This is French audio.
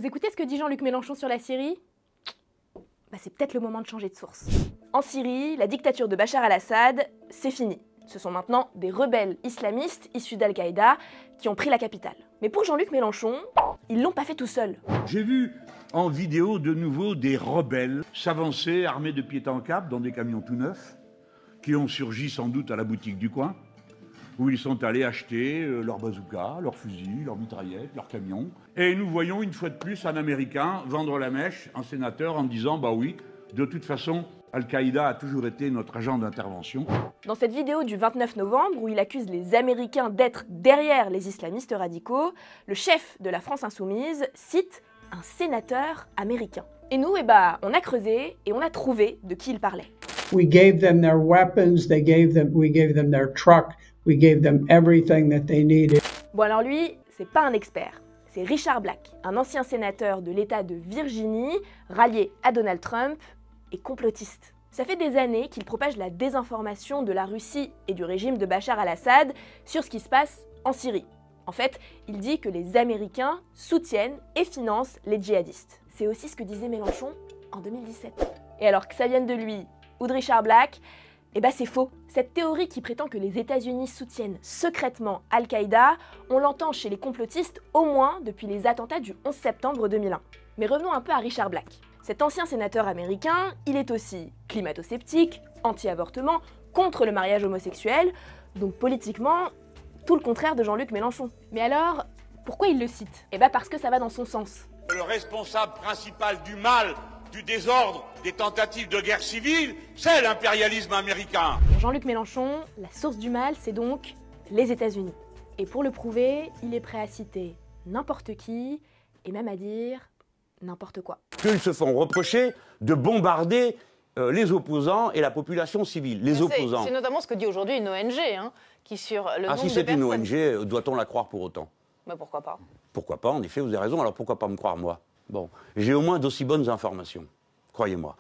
Vous écoutez ce que dit Jean-Luc Mélenchon sur la Syrie? Bah, c'est peut-être le moment de changer de source. En Syrie, la dictature de Bachar al-Assad, c'est fini. Ce sont maintenant des rebelles islamistes issus d'Al-Qaïda qui ont pris la capitale. Mais pour Jean-Luc Mélenchon, ils l'ont pas fait tout seuls. J'ai vu en vidéo de nouveau des rebelles s'avancer armés de pied en cap dans des camions tout neufs qui ont surgi sans doute à la boutique du coin où ils sont allés acheter leurs bazookas, leurs fusils, leurs mitraillettes, leurs camions. Et nous voyons une fois de plus un Américain vendre la mèche, un sénateur, en disant « bah oui, de toute façon, Al-Qaïda a toujours été notre agent d'intervention ». Dans cette vidéo du 29 novembre, où il accuse les Américains d'être derrière les islamistes radicaux, le chef de la France Insoumise cite un sénateur américain. Et nous, on a creusé et on a trouvé de qui il parlait. We gave them their weapons, we gave them their truck, we gave them everything that they needed. Bon alors lui, c'est pas un expert, c'est Richard Black, un ancien sénateur de l'État de Virginie, rallié à Donald Trump et complotiste. Ça fait des années qu'il propage la désinformation de la Russie et du régime de Bachar al-Assad sur ce qui se passe en Syrie. En fait, il dit que les Américains soutiennent et financent les djihadistes. C'est aussi ce que disait Mélenchon en 2017. Et alors que ça vienne de lui ou de Richard Black, c'est faux. Cette théorie qui prétend que les États-Unis soutiennent secrètement Al-Qaïda, on l'entend chez les complotistes au moins depuis les attentats du 11 septembre 2001. Mais revenons un peu à Richard Black. Cet ancien sénateur américain, il est aussi climato-sceptique, anti-avortement, contre le mariage homosexuel, donc politiquement, tout le contraire de Jean-Luc Mélenchon. Mais alors, pourquoi il le cite? Parce que ça va dans son sens. Le responsable principal du mal, du désordre, des tentatives de guerre civile, c'est l'impérialisme américain. Pour Jean-Luc Mélenchon, la source du mal, c'est donc les États-Unis. Et pour le prouver, il est prêt à citer n'importe qui, et même à dire n'importe quoi. Qu'ils se font reprocher de bombarder les opposants et la population civile. Les opposants. C'est notamment ce que dit aujourd'hui une ONG, qui sur le nombre de personnes... Ah, si c'est une ONG, doit-on la croire pour autant? Pourquoi pas? Pourquoi pas, en effet, vous avez raison. Alors pourquoi pas me croire, moi? Bon, j'ai au moins d'aussi bonnes informations, croyez-moi.